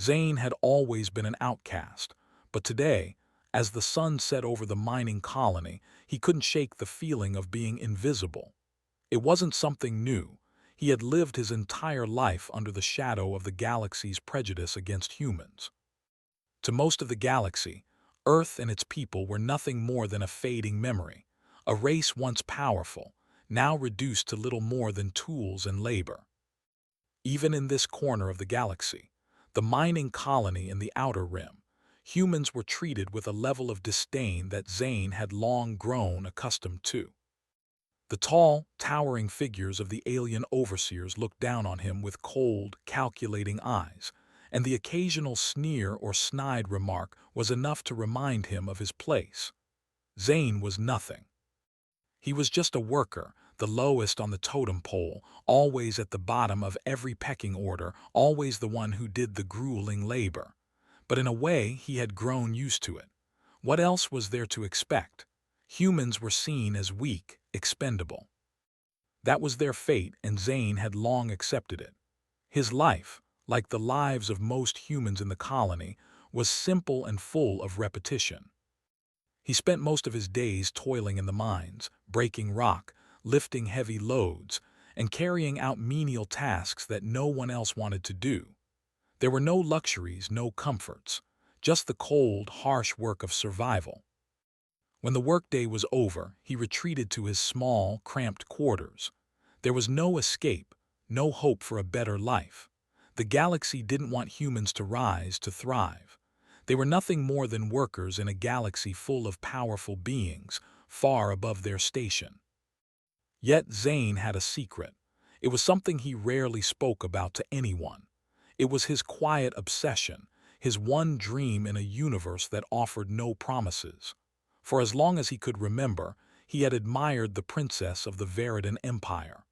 Zane had always been an outcast, but today, as the sun set over the mining colony, he couldn't shake the feeling of being invisible. It wasn't something new. He had lived his entire life under the shadow of the galaxy's prejudice against humans. To most of the galaxy, Earth and its people were nothing more than a fading memory, a race once powerful, now reduced to little more than tools and labor. Even in this corner of the galaxy, the mining colony in the outer rim, humans were treated with a level of disdain that Zane had long grown accustomed to. The tall, towering figures of the alien overseers looked down on him with cold, calculating eyes, and the occasional sneer or snide remark was enough to remind him of his place. Zane was nothing. He was just a worker, the lowest on the totem pole, always at the bottom of every pecking order, always the one who did the grueling labor. But in a way, he had grown used to it. What else was there to expect? Humans were seen as weak, expendable. That was their fate, and Zane had long accepted it. His life, like the lives of most humans in the colony, was simple and full of repetition. He spent most of his days toiling in the mines, breaking rock, lifting heavy loads, and carrying out menial tasks that no one else wanted to do. There were no luxuries, no comforts, just the cold, harsh work of survival. When the workday was over, he retreated to his small, cramped quarters. There was no escape, no hope for a better life. The galaxy didn't want humans to rise, to thrive. They were nothing more than workers in a galaxy full of powerful beings, far above their station. Yet Zane had a secret. It was something he rarely spoke about to anyone. It was his quiet obsession, his one dream in a universe that offered no promises. For as long as he could remember, he had admired the princess of the Veridan Empire.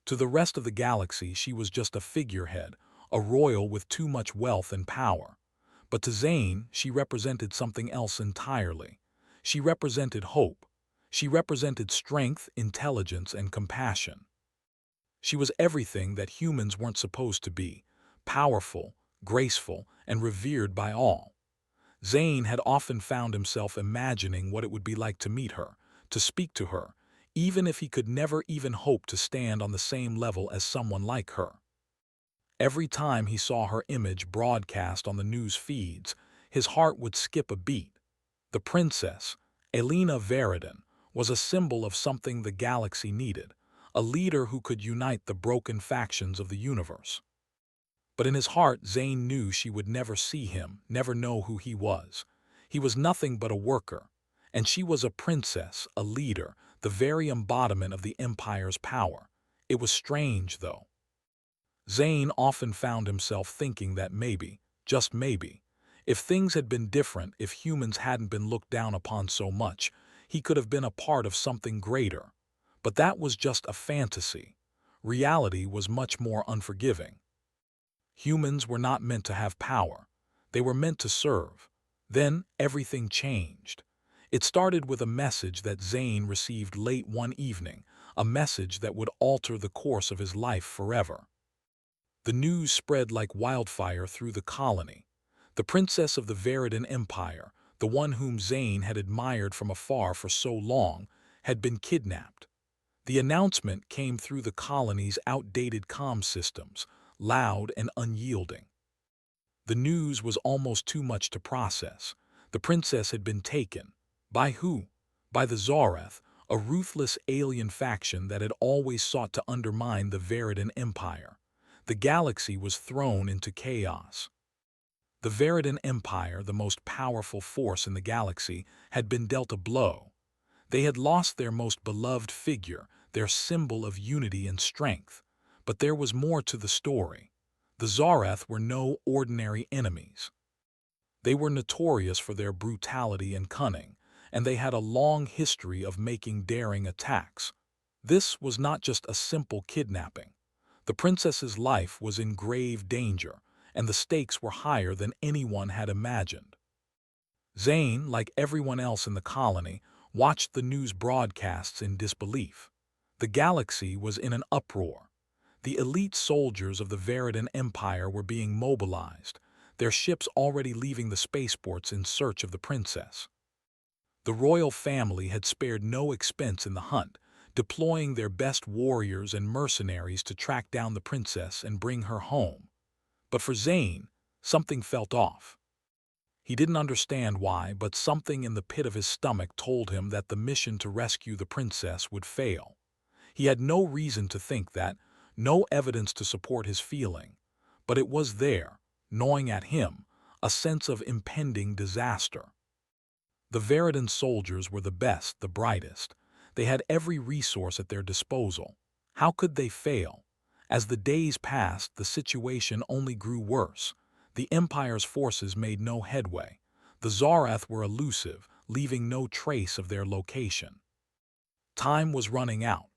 To the rest of the galaxy, she was just a figurehead, a royal with too much wealth and power. But to Zane, she represented something else entirely. She represented hope. She represented strength, intelligence, and compassion. She was everything that humans weren't supposed to be, powerful, graceful, and revered by all. Zane had often found himself imagining what it would be like to meet her, to speak to her, even if he could never even hope to stand on the same level as someone like her. Every time he saw her image broadcast on the news feeds, his heart would skip a beat. The princess, Elena Veridan, was a symbol of something the galaxy needed, a leader who could unite the broken factions of the universe. But in his heart, Zane knew she would never see him, never know who he was. He was nothing but a worker, and she was a princess, a leader, the very embodiment of the Empire's power. It was strange, though. Zane often found himself thinking that maybe, just maybe, if things had been different, if humans hadn't been looked down upon so much, he could have been a part of something greater. But that was just a fantasy. Reality was much more unforgiving. Humans were not meant to have power. They were meant to serve. Then everything changed. It started with a message that Zane received late one evening, a message that would alter the course of his life forever. The news spread like wildfire through the colony. The princess of the Veridan Empire, the one whom Zane had admired from afar for so long, had been kidnapped. The announcement came through the colony's outdated comm systems, loud and unyielding. The news was almost too much to process. The princess had been taken. By who? By the Zarath, a ruthless alien faction that had always sought to undermine the Veridan Empire. The galaxy was thrown into chaos. The Veridan Empire, the most powerful force in the galaxy, had been dealt a blow. They had lost their most beloved figure, their symbol of unity and strength. But there was more to the story. The Zarath were no ordinary enemies. They were notorious for their brutality and cunning, and they had a long history of making daring attacks. This was not just a simple kidnapping. The princess's life was in grave danger, and the stakes were higher than anyone had imagined. Zane, like everyone else in the colony, watched the news broadcasts in disbelief. The galaxy was in an uproar. The elite soldiers of the Veridan Empire were being mobilized. their ships already leaving the spaceports in search of the princess. The royal family had spared no expense in the hunt, deploying their best warriors and mercenaries to track down the princess and bring her home. But for Zane, something felt off. He didn't understand why, but something in the pit of his stomach told him that the mission to rescue the princess would fail. He had no reason to think that, no evidence to support his feeling, but it was there, gnawing at him, a sense of impending disaster. The Veridan soldiers were the best, the brightest. They had every resource at their disposal. How could they fail? As the days passed, the situation only grew worse. The Empire's forces made no headway. The Zarath were elusive, leaving no trace of their location. Time was running out.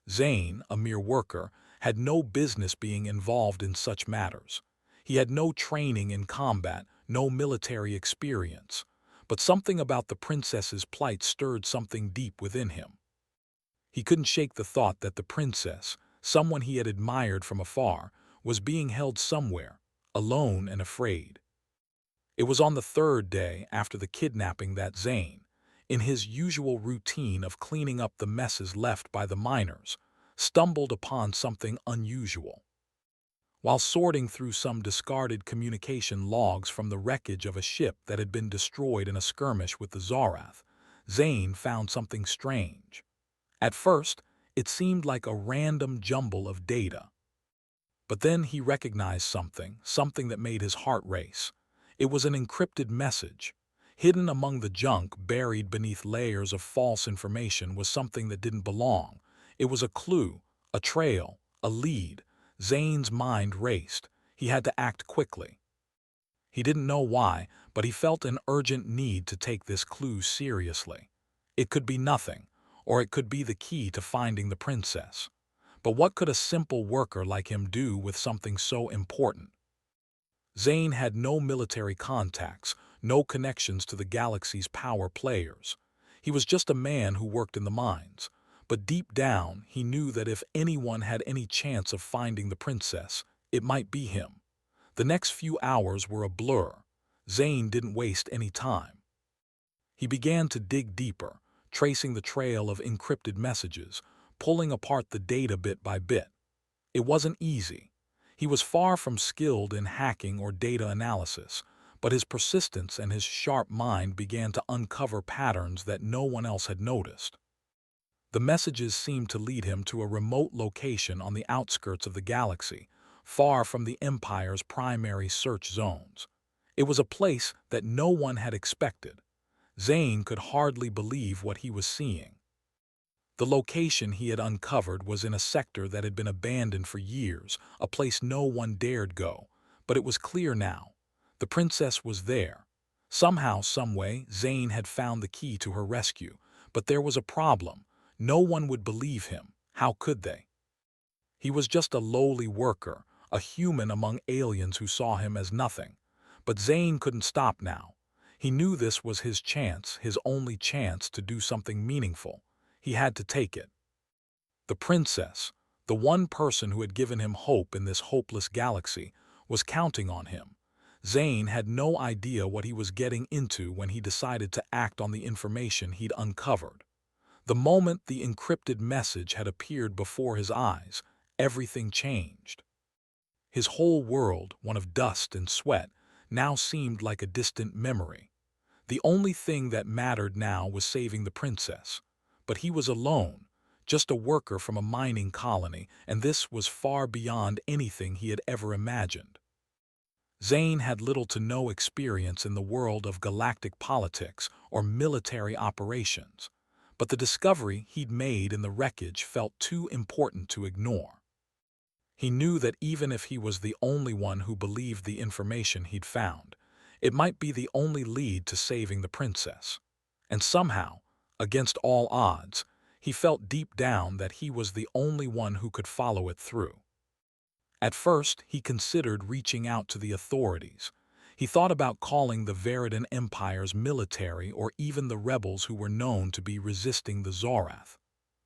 Zane, a mere worker, had no business being involved in such matters. He had no training in combat, no military experience. But something about the princess's plight stirred something deep within him. He couldn't shake the thought that the princess, someone he had admired from afar, was being held somewhere, alone and afraid. It was on the third day after the kidnapping that Zane, in his usual routine of cleaning up the messes left by the miners, stumbled upon something unusual. While sorting through some discarded communication logs from the wreckage of a ship that had been destroyed in a skirmish with the Zarath, Zane found something strange. At first, it seemed like a random jumble of data. But then he recognized something that made his heart race. It was an encrypted message. Hidden among the junk, buried beneath layers of false information, was something that didn't belong. It was a clue, a trail, a lead. Zane's mind raced. He had to act quickly. He didn't know why, but he felt an urgent need to take this clue seriously. It could be nothing, or it could be the key to finding the princess. But what could a simple worker like him do with something so important? Zane had no military contacts, no connections to the galaxy's power players. He was just a man who worked in the mines. But deep down, he knew that if anyone had any chance of finding the princess, it might be him. The next few hours were a blur. Zane didn't waste any time. He began to dig deeper, tracing the trail of encrypted messages, pulling apart the data bit by bit. It wasn't easy. He was far from skilled in hacking or data analysis, but his persistence and his sharp mind began to uncover patterns that no one else had noticed. The messages seemed to lead him to a remote location on the outskirts of the galaxy, far from the Empire's primary search zones. It was a place that no one had expected. Zane could hardly believe what he was seeing. The location he had uncovered was in a sector that had been abandoned for years, a place no one dared go. But it was clear now. The princess was there. Somehow, someway, Zane had found the key to her rescue. But there was a problem. No one would believe him. How could they? He was just a lowly worker, a human among aliens who saw him as nothing. But Zane couldn't stop now. He knew this was his chance, his only chance to do something meaningful. He had to take it. The princess, the one person who had given him hope in this hopeless galaxy, was counting on him. Zane had no idea what he was getting into when he decided to act on the information he'd uncovered. The moment the encrypted message had appeared before his eyes, everything changed. His whole world, one of dust and sweat, now seemed like a distant memory. The only thing that mattered now was saving the princess. But he was alone, just a worker from a mining colony, and this was far beyond anything he had ever imagined. Zane had little to no experience in the world of galactic politics or military operations, but the discovery he'd made in the wreckage felt too important to ignore. He knew that even if he was the only one who believed the information he'd found, it might be the only lead to saving the princess. And somehow, against all odds, he felt deep down that he was the only one who could follow it through. At first, he considered reaching out to the authorities. He thought about calling the Veridan Empire's military or even the rebels who were known to be resisting the Zarath.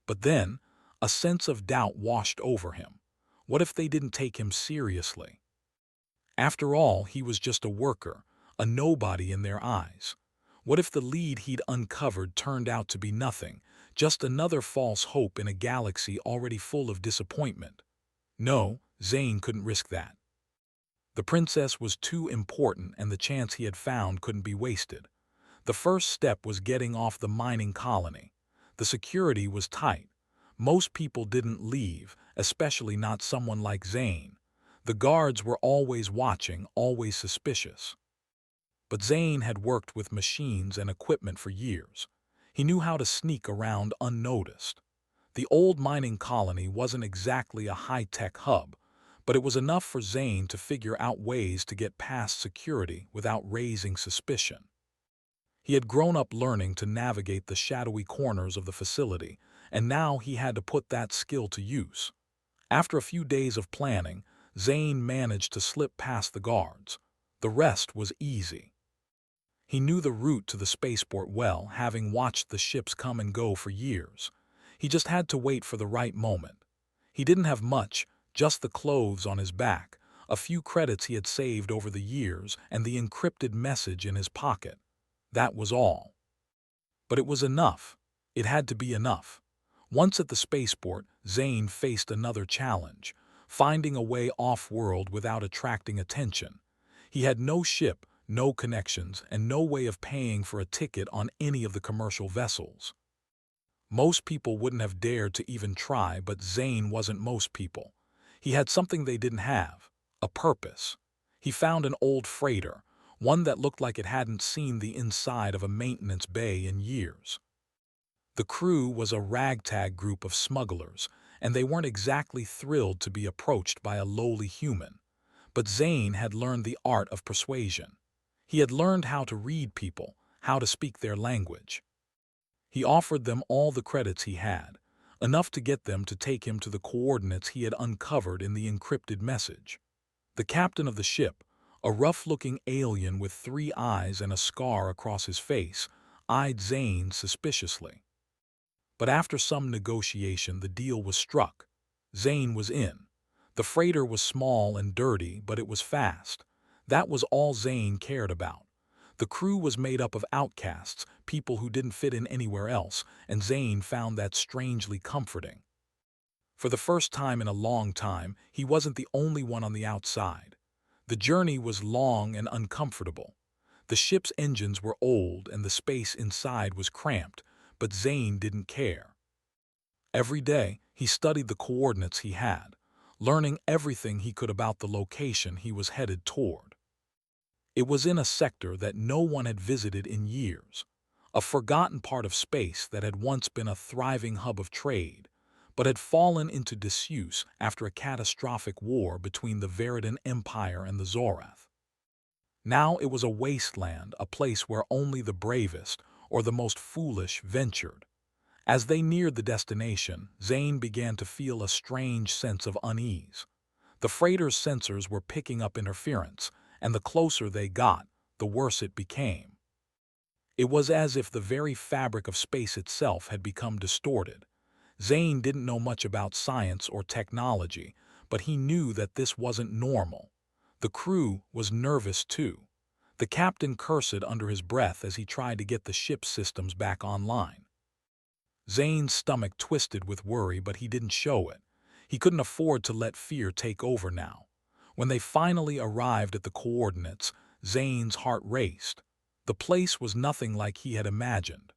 But then, a sense of doubt washed over him. What if they didn't take him seriously? After all, he was just a worker, a nobody in their eyes. What if the lead he'd uncovered turned out to be nothing, just another false hope in a galaxy already full of disappointment? No, Zane couldn't risk that. The princess was too important, and the chance he had found couldn't be wasted. The first step was getting off the mining colony. The security was tight. Most people didn't leave, especially not someone like Zane. The guards were always watching, always suspicious. But Zane had worked with machines and equipment for years. He knew how to sneak around unnoticed. The old mining colony wasn't exactly a high-tech hub, but it was enough for Zane to figure out ways to get past security without raising suspicion. He had grown up learning to navigate the shadowy corners of the facility, and now he had to put that skill to use. After a few days of planning, Zane managed to slip past the guards. The rest was easy. He knew the route to the spaceport well, having watched the ships come and go for years. He just had to wait for the right moment. He didn't have much, just the clothes on his back, a few credits he had saved over the years, and the encrypted message in his pocket. That was all. But it was enough. It had to be enough. Once at the spaceport, Zane faced another challenge, finding a way off-world without attracting attention. He had no ship, no connections, and no way of paying for a ticket on any of the commercial vessels. Most people wouldn't have dared to even try, but Zane wasn't most people. He had something they didn't have, a purpose. He found an old freighter, one that looked like it hadn't seen the inside of a maintenance bay in years. The crew was a ragtag group of smugglers, and they weren't exactly thrilled to be approached by a lowly human. But Zane had learned the art of persuasion. He had learned how to read people, how to speak their language. He offered them all the credits he had, enough to get them to take him to the coordinates he had uncovered in the encrypted message. The captain of the ship, a rough-looking alien with 3 eyes and a scar across his face, eyed Zane suspiciously. But after some negotiation, the deal was struck. Zane was in. The freighter was small and dirty, but it was fast. That was all Zane cared about. The crew was made up of outcasts, people who didn't fit in anywhere else, and Zane found that strangely comforting. For the first time in a long time, he wasn't the only one on the outside. The journey was long and uncomfortable. The ship's engines were old and the space inside was cramped, but Zane didn't care. Every day, he studied the coordinates he had, learning everything he could about the location he was headed toward. It was in a sector that no one had visited in years, a forgotten part of space that had once been a thriving hub of trade, but had fallen into disuse after a catastrophic war between the Veridan Empire and the Zorath. Now it was a wasteland, a place where only the bravest or the most foolish ventured. As they neared the destination, Zane began to feel a strange sense of unease. The freighter's sensors were picking up interference, and the closer they got, the worse it became. It was as if the very fabric of space itself had become distorted. Zane didn't know much about science or technology, but he knew that this wasn't normal. The crew was nervous too. The captain cursed under his breath as he tried to get the ship's systems back online. Zane's stomach twisted with worry, but he didn't show it. He couldn't afford to let fear take over now. When they finally arrived at the coordinates, Zane's heart raced. The place was nothing like he had imagined.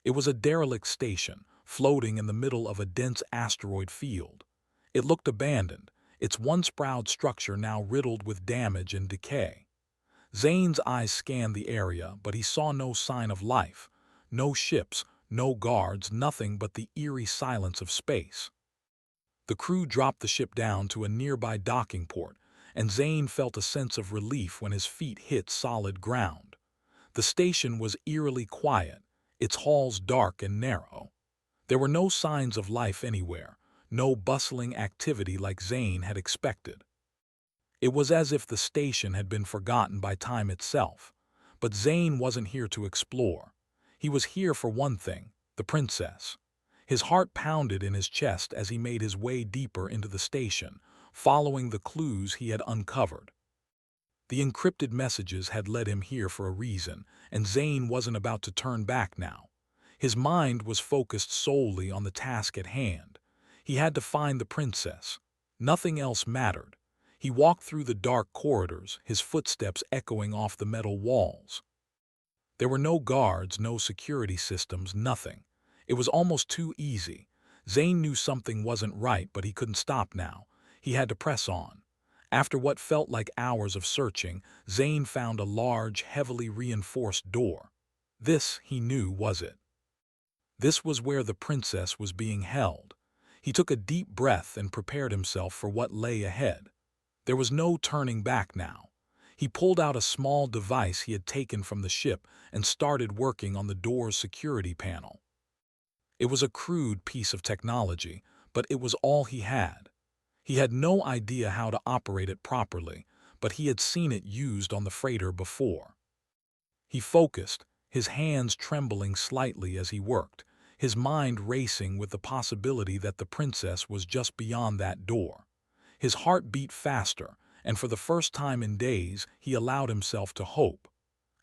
It was a derelict station, floating in the middle of a dense asteroid field. It looked abandoned, its once proud structure now riddled with damage and decay. Zane's eyes scanned the area, but he saw no sign of life. No ships, no guards, nothing but the eerie silence of space. The crew dropped the ship down to a nearby docking port, and Zane felt a sense of relief when his feet hit solid ground. The station was eerily quiet, its halls dark and narrow. There were no signs of life anywhere, no bustling activity like Zane had expected. It was as if the station had been forgotten by time itself. But Zane wasn't here to explore. He was here for one thing, the princess. His heart pounded in his chest as he made his way deeper into the station, following the clues he had uncovered. The encrypted messages had led him here for a reason, and Zane wasn't about to turn back now. His mind was focused solely on the task at hand. He had to find the princess. Nothing else mattered. He walked through the dark corridors, his footsteps echoing off the metal walls. There were no guards, no security systems, nothing. It was almost too easy. Zane knew something wasn't right, but he couldn't stop now. He had to press on. After what felt like hours of searching, Zane found a large, heavily reinforced door. This, he knew, was it. This was where the princess was being held. He took a deep breath and prepared himself for what lay ahead. There was no turning back now. He pulled out a small device he had taken from the ship and started working on the door's security panel. It was a crude piece of technology, but it was all he had. He had no idea how to operate it properly, but he had seen it used on the freighter before. He focused, his hands trembling slightly as he worked, his mind racing with the possibility that the princess was just beyond that door. His heart beat faster, and for the first time in days, he allowed himself to hope.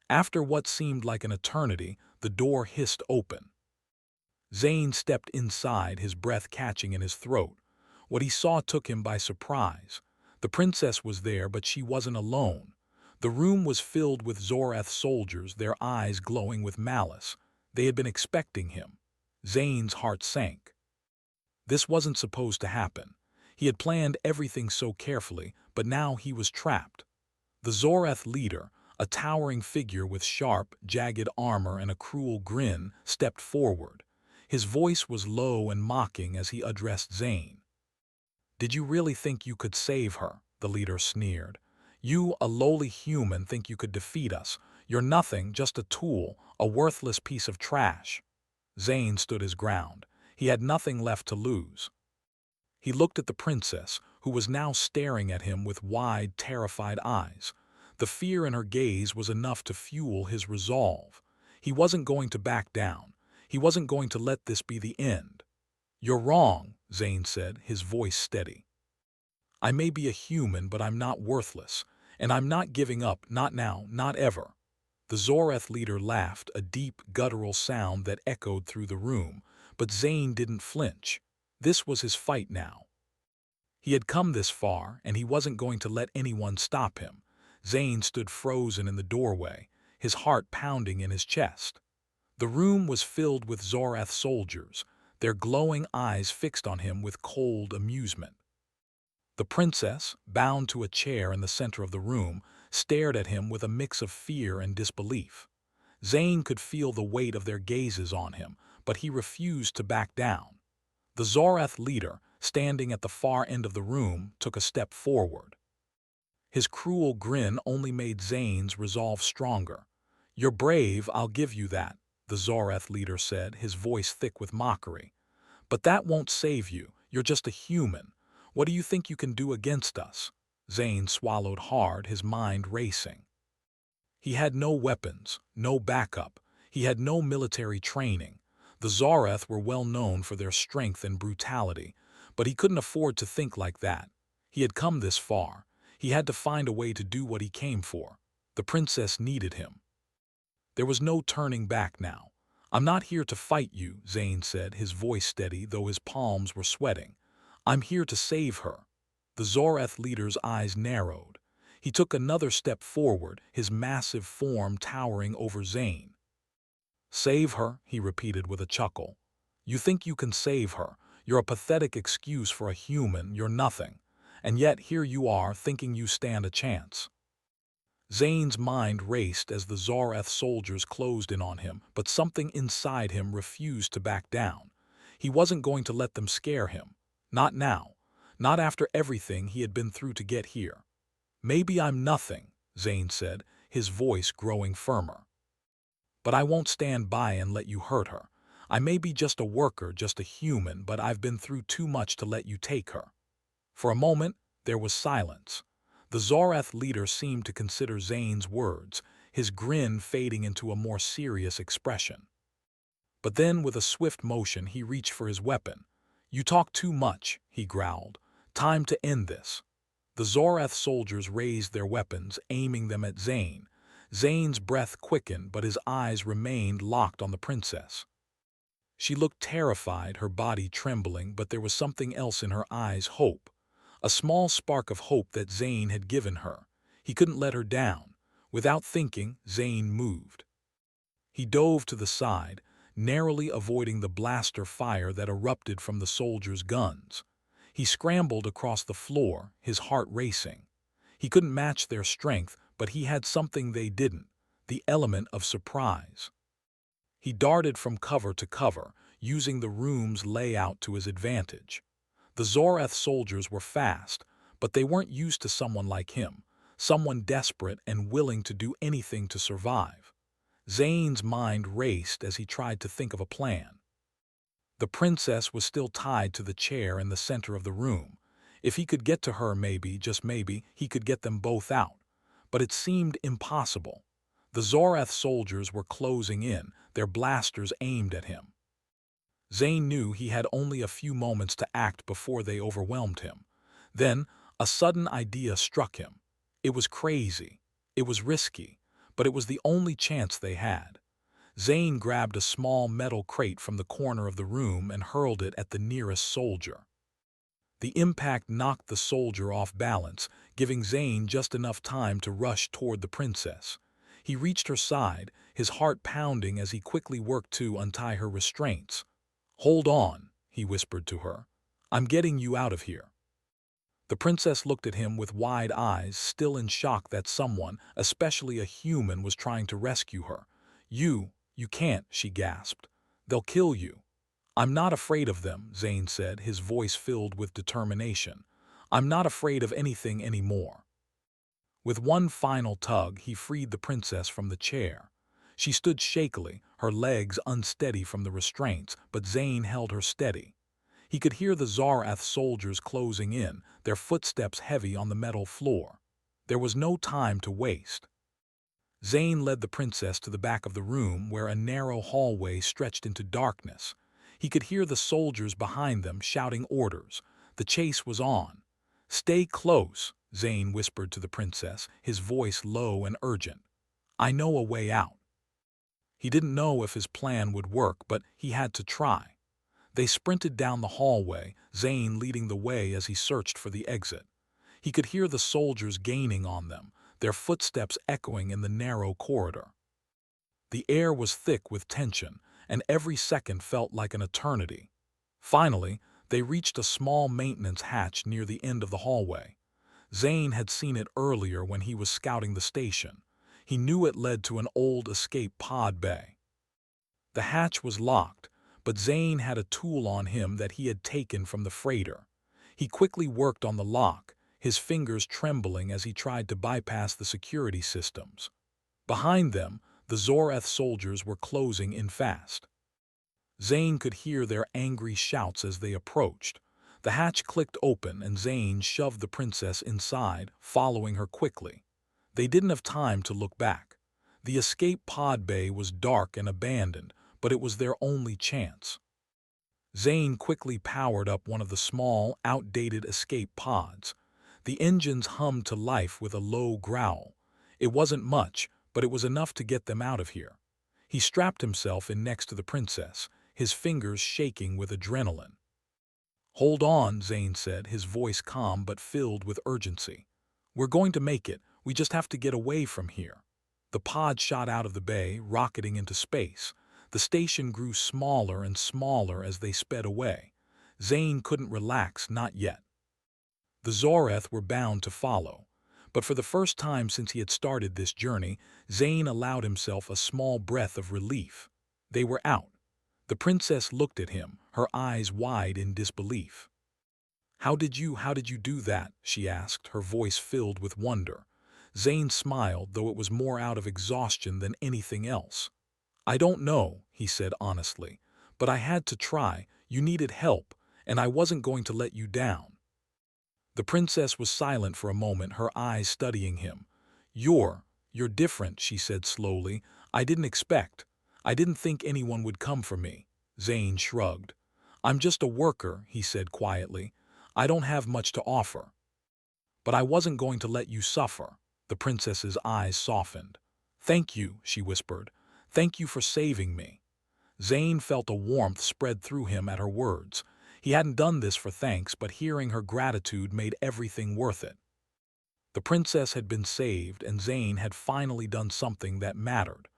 After what seemed like an eternity, the door hissed open. Zane stepped inside, his breath catching in his throat. What he saw took him by surprise. The princess was there, but she wasn't alone. The room was filled with Zorath soldiers, their eyes glowing with malice. They had been expecting him. Zane's heart sank. This wasn't supposed to happen. He had planned everything so carefully, but now he was trapped. The Zorath leader, a towering figure with sharp, jagged armor and a cruel grin, stepped forward. His voice was low and mocking as he addressed Zane. "Did you really think you could save her?" the leader sneered. "You, a lowly human, think you could defeat us? You're nothing, just a tool, a worthless piece of trash." Zane stood his ground. He had nothing left to lose. He looked at the princess, who was now staring at him with wide, terrified eyes. The fear in her gaze was enough to fuel his resolve. He wasn't going to back down. He wasn't going to let this be the end. "You're wrong," Zane said, his voice steady. "I may be a human, but I'm not worthless. And I'm not giving up, not now, not ever." The Zorath leader laughed, a deep, guttural sound that echoed through the room, but Zane didn't flinch. This was his fight now. He had come this far, and he wasn't going to let anyone stop him. Zane stood frozen in the doorway, his heart pounding in his chest. The room was filled with Zorath soldiers, their glowing eyes fixed on him with cold amusement. The princess, bound to a chair in the center of the room, stared at him with a mix of fear and disbelief. Zane could feel the weight of their gazes on him, but he refused to back down. The Zorath leader, standing at the far end of the room, took a step forward. His cruel grin only made Zane's resolve stronger. "You're brave, I'll give you that," the Zorath leader said, his voice thick with mockery. "But that won't save you. You're just a human. What do you think you can do against us?" Zane swallowed hard, his mind racing. He had no weapons, no backup. He had no military training. The Zorath were well known for their strength and brutality, but he couldn't afford to think like that. He had come this far. He had to find a way to do what he came for. The princess needed him. There was no turning back now. "I'm not here to fight you," Zane said, his voice steady, though his palms were sweating. "I'm here to save her." The Zorath leader's eyes narrowed. He took another step forward, his massive form towering over Zane. "Save her," he repeated with a chuckle. "You think you can save her. You're a pathetic excuse for a human, you're nothing. And yet here you are, thinking you stand a chance." Zane's mind raced as the Zorath soldiers closed in on him, but something inside him refused to back down. He wasn't going to let them scare him. Not now. Not after everything he had been through to get here. "Maybe I'm nothing," Zane said, his voice growing firmer. "But I won't stand by and let you hurt her. I may be just a worker, just a human, but I've been through too much to let you take her." For a moment, there was silence. The Zorath leader seemed to consider Zane's words, his grin fading into a more serious expression. But then, with a swift motion, he reached for his weapon. "You talk too much," he growled. "Time to end this." The Zorath soldiers raised their weapons, aiming them at Zane. Zane's breath quickened, but his eyes remained locked on the princess. She looked terrified, her body trembling, but there was something else in her eyes, hope. A small spark of hope that Zane had given her. He couldn't let her down. Without thinking, Zane moved. He dove to the side, narrowly avoiding the blaster fire that erupted from the soldiers' guns. He scrambled across the floor, his heart racing. He couldn't match their strength, but he had something they didn't, the element of surprise. He darted from cover to cover, using the room's layout to his advantage. The Zorath soldiers were fast, but they weren't used to someone like him, someone desperate and willing to do anything to survive. Zane's mind raced as he tried to think of a plan. The princess was still tied to the chair in the center of the room. If he could get to her, maybe, just maybe, he could get them both out. But it seemed impossible. The Zorath soldiers were closing in, their blasters aimed at him. Zane knew he had only a few moments to act before they overwhelmed him. Then, a sudden idea struck him. It was crazy. It was risky, but it was the only chance they had. Zane grabbed a small metal crate from the corner of the room and hurled it at the nearest soldier. The impact knocked the soldier off balance, giving Zane just enough time to rush toward the princess. He reached her side, his heart pounding as he quickly worked to untie her restraints. "Hold on," he whispered to her. "I'm getting you out of here." The princess looked at him with wide eyes, still in shock that someone, especially a human, was trying to rescue her. You can't," she gasped. "They'll kill you." "I'm not afraid of them," Zane said, his voice filled with determination. "I'm not afraid of anything anymore." With one final tug, he freed the princess from the chair. She stood shakily, her legs unsteady from the restraints, but Zane held her steady. He could hear the Zorath soldiers closing in, their footsteps heavy on the metal floor. There was no time to waste. Zane led the princess to the back of the room, where a narrow hallway stretched into darkness. He could hear the soldiers behind them shouting orders. The chase was on. "Stay close," Zane whispered to the princess, his voice low and urgent. "I know a way out." He didn't know if his plan would work, but he had to try. They sprinted down the hallway, Zane leading the way as he searched for the exit. He could hear the soldiers gaining on them, their footsteps echoing in the narrow corridor. The air was thick with tension, and every second felt like an eternity. Finally, they reached a small maintenance hatch near the end of the hallway. Zane had seen it earlier when he was scouting the station. He knew it led to an old escape pod bay. The hatch was locked, but Zane had a tool on him that he had taken from the freighter. He quickly worked on the lock, his fingers trembling as he tried to bypass the security systems. Behind them, the Zorath soldiers were closing in fast. Zane could hear their angry shouts as they approached. The hatch clicked open and Zane shoved the princess inside, following her quickly. They didn't have time to look back. The escape pod bay was dark and abandoned, but it was their only chance. Zane quickly powered up one of the small, outdated escape pods. The engines hummed to life with a low growl. It wasn't much, but it was enough to get them out of here. He strapped himself in next to the princess, his fingers shaking with adrenaline. "Hold on," Zane said, his voice calm but filled with urgency. "We're going to make it. We just have to get away from here." The pod shot out of the bay, rocketing into space. The station grew smaller and smaller as they sped away. Zane couldn't relax, not yet. The Zorath were bound to follow. But for the first time since he had started this journey, Zane allowed himself a small breath of relief. They were out. The princess looked at him, her eyes wide in disbelief. How did you do that?" she asked, her voice filled with wonder. Zane smiled, though it was more out of exhaustion than anything else. "I don't know," he said honestly, "but I had to try. You needed help, and I wasn't going to let you down." The princess was silent for a moment, her eyes studying him. You're different," she said slowly. I didn't think anyone would come for me." Zane shrugged. "I'm just a worker," he said quietly. "I don't have much to offer." But I wasn't going to let you suffer. The princess's eyes softened. Thank you, she whispered. Thank you for saving me. Zane felt a warmth spread through him at her words. He hadn't done this for thanks, but hearing her gratitude made everything worth it. The princess had been saved, and Zane had finally done something that mattered.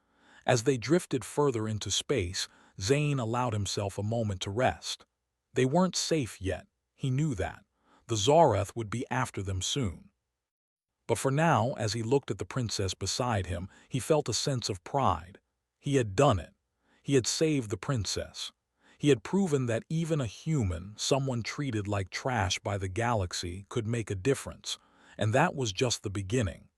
As they drifted further into space, Zane allowed himself a moment to rest. They weren't safe yet. He knew that. The Zareth would be after them soon. But for now, as he looked at the princess beside him, he felt a sense of pride. He had done it. He had saved the princess. He had proven that even a human, someone treated like trash by the galaxy, could make a difference. And that was just the beginning.